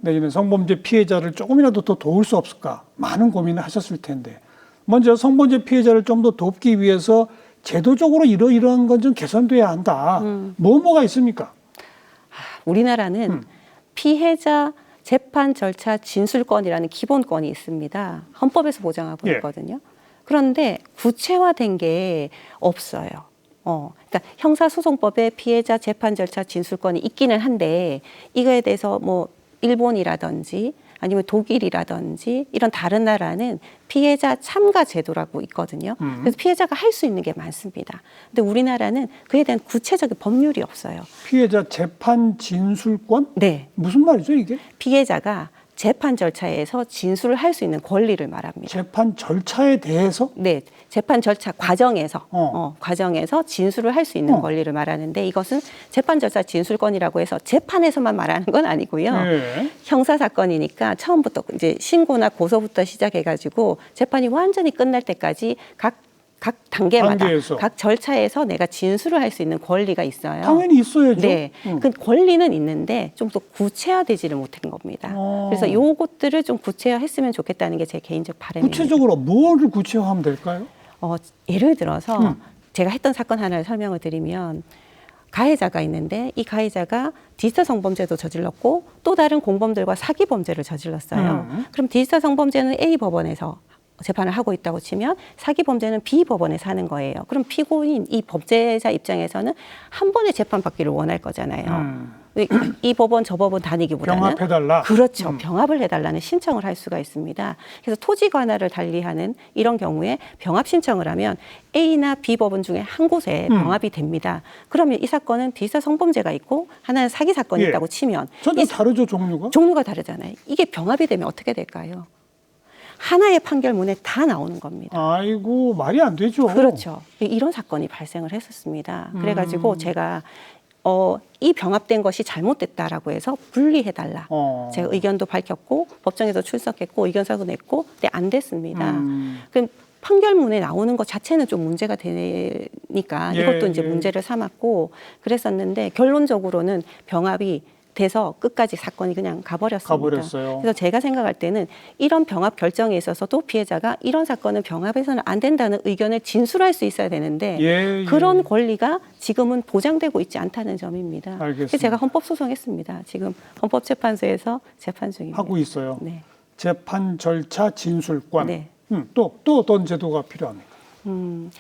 내지는 성범죄 피해자를 조금이라도 더 도울 수 없을까? 많은 고민을 하셨을 텐데. 먼저 성범죄 피해자를 좀 더 돕기 위해서 제도적으로 이러이러한 건 좀 개선돼야 한다. 뭐가 있습니까? 우리나라는 피해자 재판 절차 진술권이라는 기본권이 있습니다. 헌법에서 보장하고 예. 있거든요. 그런데 구체화된 게 없어요. 그러니까 형사소송법에 피해자 재판 절차 진술권이 있기는 한데 이거에 대해서 뭐 일본이라든지 아니면 독일이라든지 이런 다른 나라는 피해자 참가 제도라고 있거든요. 그래서 피해자가 할 수 있는 게 많습니다. 근데 우리나라는 그에 대한 구체적인 법률이 없어요. 피해자 재판 진술권? 네. 무슨 말이죠, 이게? 피해자가 재판 절차에서 진술을 할 수 있는 권리를 말합니다. 재판 절차에 대해서? 네, 재판 절차 과정에서 과정에서 진술을 할 수 있는 권리를 말하는데 이것은 재판 절차 진술권이라고 해서 재판에서만 말하는 건 아니고요. 네. 형사 사건이니까 처음부터 이제 신고나 고소부터 시작해가지고 재판이 완전히 끝날 때까지 각 단계마다 단계에서. 각 절차에서 내가 진술을 할 수 있는 권리가 있어요. 당연히 있어야죠. 네, 그 권리는 있는데 좀 더 구체화되지를 못한 겁니다. 그래서 요것들을 좀 구체화했으면 좋겠다는 게 제 개인적 바람입니다. 구체적으로 뭐를 구체화하면 될까요? 예를 들어서 제가 했던 사건 하나를 설명을 드리면 가해자가 있는데 이 가해자가 디지털 성범죄도 저질렀고 또 다른 공범들과 사기 범죄를 저질렀어요. 그럼 디지털 성범죄는 A 법원에서 재판을 하고 있다고 치면 사기 범죄는 B 법원에서 하는 거예요. 그럼 피고인 이 범죄자 입장에서는 한 번에 재판 받기를 원할 거잖아요. 이 법원 저 법원 다니기보다는 병합해달라. 그렇죠. 병합을 해달라는 신청을 할 수가 있습니다. 그래서 토지 관할을 달리하는 이런 경우에 병합 신청을 하면 A나 B 법원 중에 한 곳에 병합이 됩니다. 그러면 이 사건은 디지털 성범죄가 있고 하나는 사기 사건이 예. 있다고 치면 전혀 다르죠, 종류가? 종류가 다르잖아요. 이게 병합이 되면 어떻게 될까요? 하나의 판결문에 다 나오는 겁니다. 아이고, 말이 안 되죠. 그렇죠. 이런 사건이 발생을 했었습니다. 그래가지고 제가 이 병합된 것이 잘못됐다라고 해서 분리해달라. 제가 의견도 밝혔고 법정에도 출석했고 의견서도 냈고 근데 안 됐습니다. 그럼 판결문에 나오는 것 자체는 좀 문제가 되니까 이것도 이제 문제를 삼았고 그랬었는데 결론적으로는 병합이 돼서 끝까지 사건이 그냥 가버렸습니다. 가버렸어요. 그래서 제가 생각할 때는 이런 병합 결정에 있어서도 피해자가 이런 사건은 병합해서는 안 된다는 의견을 진술할 수 있어야 되는데 그런 권리가 지금은 보장되고 있지 않다는 점입니다. 알겠습니다. 그래서 제가 헌법소송했습니다. 지금 헌법재판소에서 재판 중입니다. 하고 있어요. 네. 재판 절차 진술권. 네. 또 어떤 제도가 필요합니까?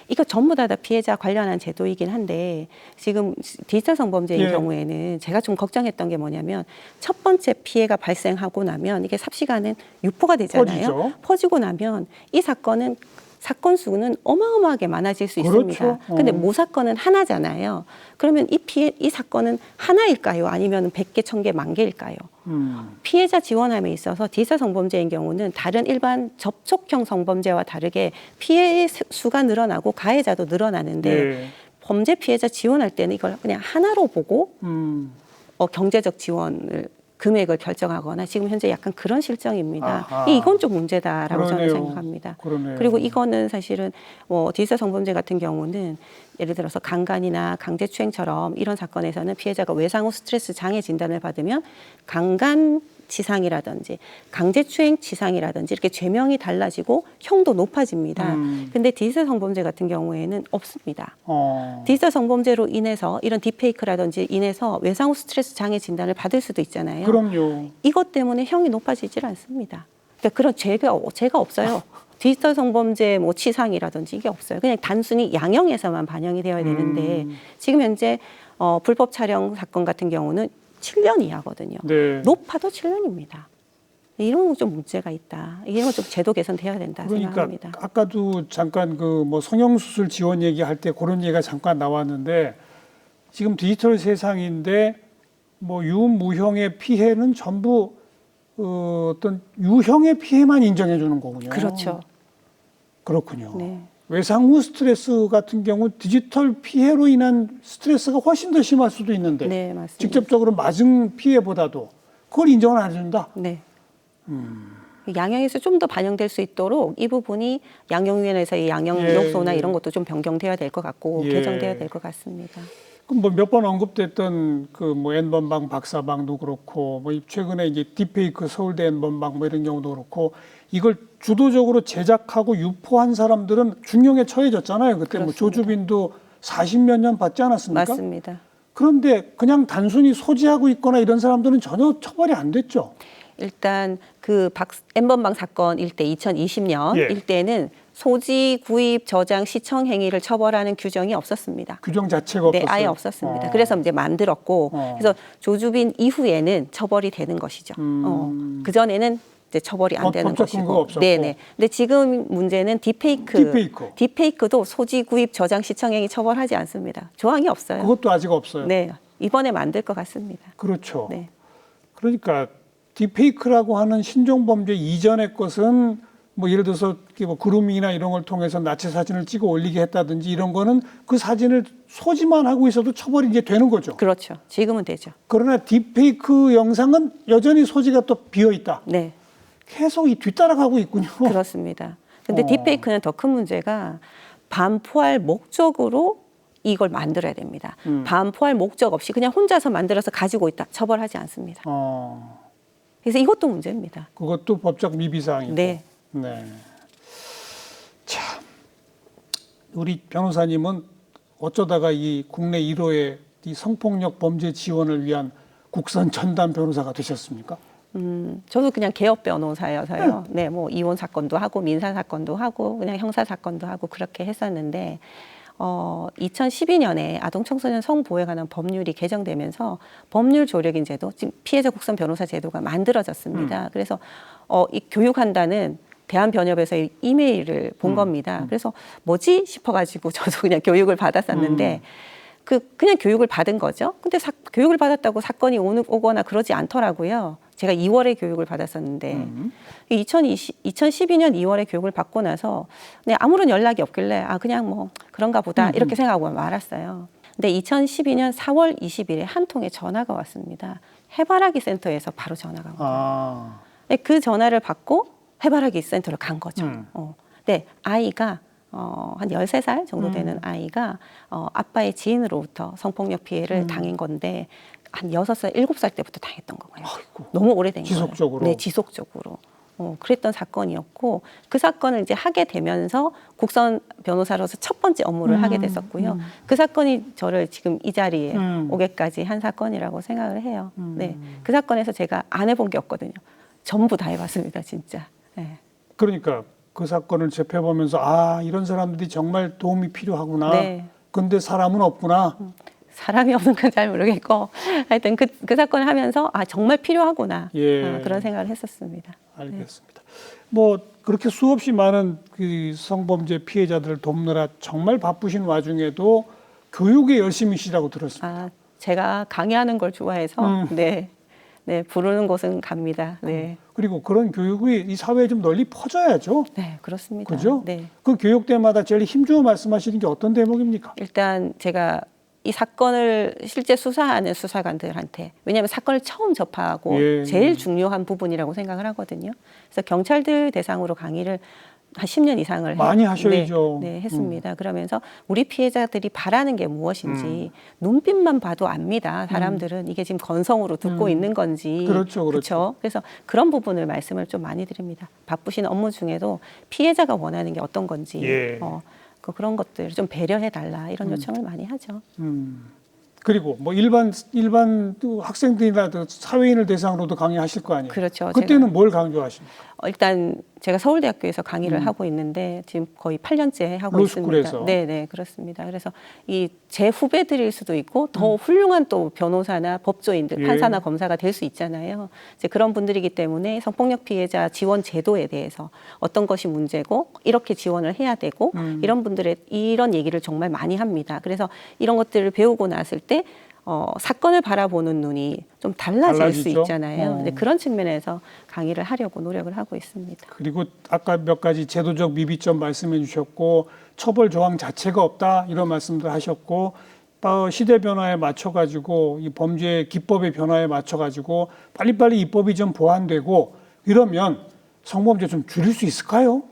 이거 전부 다 피해자 관련한 제도이긴 한데 지금 디지털 성범죄인 예. 경우에는 제가 좀 걱정했던 게 뭐냐면 첫 번째 피해가 발생하고 나면 이게 삽시간에 유포가 되잖아요. 퍼지고 나면 이 사건은 사건 수는 어마어마하게 많아질 수 그렇죠. 있습니다. 근데 모 사건은 하나잖아요. 그러면 이 사건은 하나일까요? 아니면 100개, 1000개, 10,000개일까요? 피해자 지원함에 있어서 디지털 성범죄인 경우는 다른 일반 접촉형 성범죄와 다르게 피해 수가 늘어나고 가해자도 늘어나는데 예. 범죄 피해자 지원할 때는 이걸 그냥 하나로 보고 경제적 지원을 금액을 결정하거나 지금 현재 약간 그런 실정입니다. 아하. 이건 좀 문제다라고 그러네요. 저는 생각합니다. 그러네요. 그리고 이거는 사실은 디지털 성범죄 같은 경우는 예를 들어서 강간이나 강제추행처럼 이런 사건에서는 피해자가 외상 후 스트레스 장애 진단을 받으면 강간 치상이라든지 강제추행 치상이라든지 이렇게 죄명이 달라지고 형도 높아집니다. 근데 디지털 성범죄 같은 경우에는 없습니다. 디지털 성범죄로 인해서 이런 딥페이크라든지 인해서 외상 후 스트레스 장애 진단을 받을 수도 있잖아요. 그럼요. 이것 때문에 형이 높아지질 않습니다. 그러니까 그런 죄가 없어요. 디지털 성범죄 뭐 치상이라든지 이게 없어요. 그냥 단순히 양형에서만 반영이 되어야 되는데 지금 현재 불법 촬영 사건 같은 경우는 7년 이하거든요. 네. 높아도 7년입니다. 이런 건 좀 문제가 있다. 이런 건 좀 제도 개선돼야 된다 그러니까 생각합니다. 아까도 잠깐 그 뭐 성형수술 지원 얘기할 때 그런 얘기가 잠깐 나왔는데 지금 디지털 세상인데 뭐 유무형의 피해는 전부 어떤 유형의 피해만 인정해 주는 거군요. 그렇죠. 그렇군요. 네. 외상 후 스트레스 같은 경우 디지털 피해로 인한 스트레스가 훨씬 더 심할 수도 있는데 네, 맞습니다. 직접적으로 맞은 피해보다도 그걸 인정을 안 해준다. 네. 양형에서 좀 더 반영될 수 있도록 이 부분이 양형위원회에서의 양형 예, 요소나 예. 이런 것도 좀 변경돼야 될 것 같고 예. 개정돼야 될 것 같습니다. 그럼 뭐 몇 번 언급됐던 그 뭐 N번방 박사방도 그렇고 뭐 최근에 이제 딥페이크 서울대 N번방 뭐 이런 경우도 그렇고 이걸 주도적으로 제작하고 유포한 사람들은 중형에 처해졌잖아요. 그때 뭐 그렇습니다. 조주빈도 40몇 년 받지 않았습니까? 맞습니다. 그런데 그냥 단순히 소지하고 있거나 이런 사람들은 전혀 처벌이 안 됐죠. 일단 그 N번방 사건 일때 2020년 예. 일때는 소지, 구입, 저장, 시청 행위를 처벌하는 규정이 없었습니다. 규정 자체가 없었어요. 네, 아예 없었습니다. 그래서 이제 만들었고 그래서 조주빈 이후에는 처벌이 되는 것이죠. 그 전에는 이제 처벌이 안 되는 법적 근거가 것이고. 없었고. 네네. 근데 지금 문제는 딥페이크. 딥페이크도 소지, 구입, 저장, 시청 행위 처벌하지 않습니다. 조항이 없어요. 그것도 아직 없어요. 네, 이번에 만들 것 같습니다. 그렇죠. 네. 그러니까 딥페이크라고 하는 신종범죄 이전의 것은 뭐 예를 들어서 뭐 그루밍이나 이런 걸 통해서 나체 사진을 찍어 올리게 했다든지 이런 거는 그 사진을 소지만 하고 있어도 처벌이 이제 되는 거죠. 그렇죠. 지금은 되죠. 그러나 딥페이크 영상은 여전히 소지가 또 비어 있다. 네. 계속 이 뒤따라가고 있군요. 그렇습니다. 근데 딥페이크는 더 큰 문제가 반포할 목적으로 이걸 만들어야 됩니다. 반포할 목적 없이 그냥 혼자서 만들어서 가지고 있다. 처벌하지 않습니다. 그래서 이것도 문제입니다. 그것도 법적 미비사항이고. 네. 네. 참, 우리 변호사님은 어쩌다가 이 국내 1호의 이 성폭력 범죄 지원을 위한 국선 전담 변호사가 되셨습니까? 저도 그냥 개업 변호사여서요. 네, 뭐 이혼 사건도 하고 민사 사건도 하고 그냥 형사 사건도 하고 그렇게 했었는데 2012년에 아동 청소년 성보호에 관한 법률이 개정되면서 법률 조력인 제도, 지금 피해자 국선 변호사 제도가 만들어졌습니다. 그래서 이 교육한다는 대한변협에서 이메일을 본 겁니다. 그래서 뭐지 싶어가지고 저도 그냥 교육을 받았었는데 그냥 교육을 받은 거죠. 근데 교육을 받았다고 사건이 오거나 그러지 않더라고요. 제가 2월에 교육을 받았었는데 2012년 2월에 교육을 받고 나서 그냥 아무런 연락이 없길래 그냥 뭐 그런가 보다 이렇게 생각하고 말았어요. 근데 2012년 4월 20일에 한 통의 전화가 왔습니다. 해바라기 센터에서 바로 전화가 온 거예요. 그 전화를 받고 해바라기 센터로 간 거죠. 네, 아이가 한 13살 정도 되는 아이가 아빠의 지인으로부터 성폭력 피해를 당한 건데 한 6살, 7살 때부터 당했던 거예요. 아이고, 너무 오래된 지속적으로. 거예요. 네, 지속적으로. 그랬던 사건이었고 그 사건을 이제 하게 되면서 국선 변호사로서 첫 번째 업무를 하게 됐었고요. 그 사건이 저를 지금 이 자리에 오게까지 한 사건이라고 생각을 해요. 네, 그 사건에서 제가 안 해본 게 없거든요. 전부 다 해봤습니다, 진짜. 네. 그러니까 그 사건을 접해보면서 아, 이런 사람들이 정말 도움이 필요하구나. 네. 근데 사람은 없구나. 사람이 없는 건 잘 모르겠고 하여튼 그 사건을 하면서 아 정말 필요하구나 예. 그런 생각을 했었습니다. 알겠습니다. 뭐 그렇게 수없이 많은 그 성범죄 피해자들을 돕느라 정말 바쁘신 와중에도 교육에 열심히시라고 들었습니다. 아 제가 강의하는 걸 좋아해서 네 부르는 곳은 갑니다. 네. 그리고 그런 교육이 이 사회에 좀 널리 퍼져야죠. 네, 그렇습니다. 그죠? 네. 그 교육 때마다 제일 힘주어 말씀하시는 게 어떤 대목입니까? 일단 제가 이 사건을 실제 수사하는 수사관들한테 왜냐하면 사건을 처음 접하고 예. 제일 중요한 부분이라고 생각을 하거든요. 그래서 경찰들 대상으로 강의를 한 10년 이상을 많이 하셔야죠. 네, 했습니다. 그러면서 우리 피해자들이 바라는 게 무엇인지 눈빛만 봐도 압니다. 사람들은 이게 지금 건성으로 듣고 있는 건지. 그렇죠, 그렇죠. 그렇죠. 그래서 그런 부분을 말씀을 좀 많이 드립니다. 바쁘신 업무 중에도 피해자가 원하는 게 어떤 건지 예. 그런 것들 좀 배려해 달라 이런 요청을 많이 하죠. 그리고 뭐 일반 또 학생들이나 또 사회인을 대상으로도 강의하실 거 아니에요? 그렇죠. 그때는 뭘 강조하십니까? 일단 제가 서울대학교에서 강의를 하고 있는데 지금 거의 8년째 하고 로스쿨에서. 있습니다. 네, 그렇습니다. 그래서 이 제 후배들일 수도 있고 더 훌륭한 또 변호사나 법조인들, 예. 판사나 검사가 될 수 있잖아요. 이제 그런 분들이기 때문에 성폭력 피해자 지원 제도에 대해서 어떤 것이 문제고 이렇게 지원을 해야 되고 이런 분들의 이런 얘기를 정말 많이 합니다. 그래서 이런 것들을 배우고 났을 때 사건을 바라보는 눈이 좀 달라질 수 달라지죠? 있잖아요. 근데 그런 측면에서 강의를 하려고 노력을 하고 있습니다. 그리고 아까 몇 가지 제도적 미비점 말씀해 주셨고 처벌 조항 자체가 없다 이런 말씀들 하셨고 시대 변화에 맞춰 가지고 이 범죄 기법의 변화에 맞춰 가지고 빨리빨리 입법이 좀 보완되고 이러면 성범죄 좀 줄일 수 있을까요?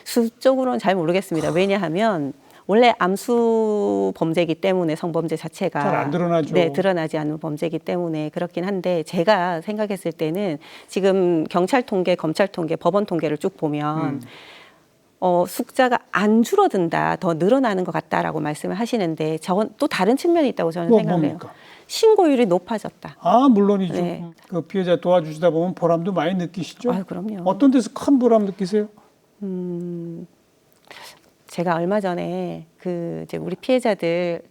수적으로는 잘 모르겠습니다. 왜냐하면 원래 암수 범죄이기 때문에 성범죄 자체가 잘 안 드러나죠. 네, 드러나지 않는 범죄이기 때문에 그렇긴 한데 제가 생각했을 때는 지금 경찰 통계, 검찰 통계, 법원 통계를 쭉 보면 숫자가 안 줄어든다, 더 늘어나는 것 같다라고 말씀을 하시는데 저건 또 다른 측면이 있다고 저는 생각해요. 뭡니까? 신고율이 높아졌다. 아, 물론이죠. 네. 그 피해자 도와주시다 보면 보람도 많이 느끼시죠? 아유, 그럼요. 어떤 데서 큰 보람 느끼세요? 제가 얼마 전에 이제 우리 피해자들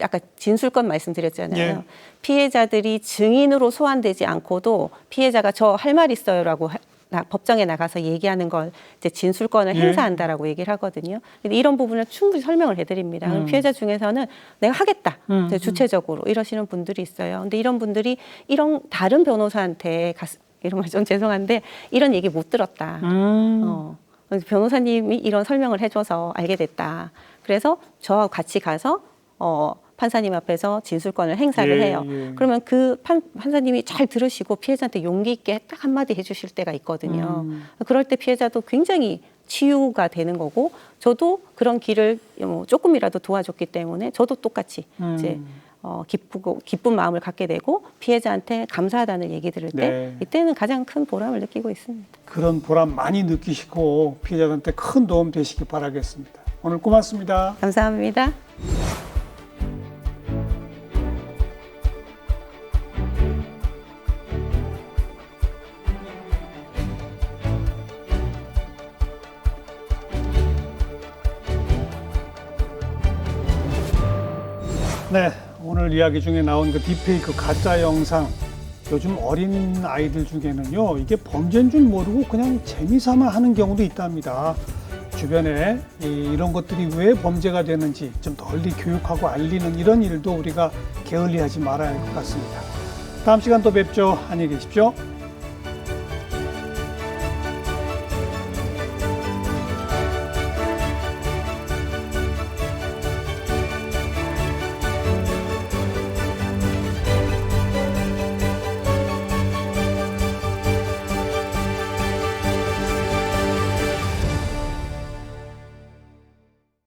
아까 진술건 말씀드렸잖아요. 예. 피해자들이 증인으로 소환되지 않고도 피해자가 저 할 말 있어요라고 법정에 나가서 얘기하는 걸 이제 진술권을 예. 행사한다라고 얘기를 하거든요. 근데 이런 부분을 충분히 설명을 해드립니다. 그럼 피해자 중에서는 내가 하겠다, 이제 주체적으로 이러시는 분들이 있어요. 근데 이런 분들이 이런 다른 변호사한테 이런 말 좀 죄송한데 이런 얘기 못 들었다. 변호사님이 이런 설명을 해줘서 알게 됐다. 그래서 저와 같이 가서 판사님 앞에서 진술권을 행사를 예, 해요. 예. 그러면 그 판사님이 잘 들으시고 피해자한테 용기 있게 딱 한마디 해주실 때가 있거든요. 그럴 때 피해자도 굉장히 치유가 되는 거고 저도 그런 길을 조금이라도 도와줬기 때문에 저도 똑같이 이제 기쁜 마음을 갖게 되고 피해자한테 감사하다는 얘기 들을 때 네. 이때는 가장 큰 보람을 느끼고 있습니다. 그런 보람 많이 느끼시고 피해자한테 큰 도움 되시기 바라겠습니다. 오늘 고맙습니다. 감사합니다. 네, 오늘 이야기 중에 나온 그 딥페이크 가짜 영상 요즘 어린 아이들 중에는요 이게 범죄인 줄 모르고 그냥 재미삼아 하는 경우도 있답니다. 주변에 이런 것들이 왜 범죄가 되는지 좀 널리 교육하고 알리는 이런 일도 우리가 게을리하지 말아야 할 것 같습니다. 다음 시간 또 뵙죠. 안녕히 계십시오.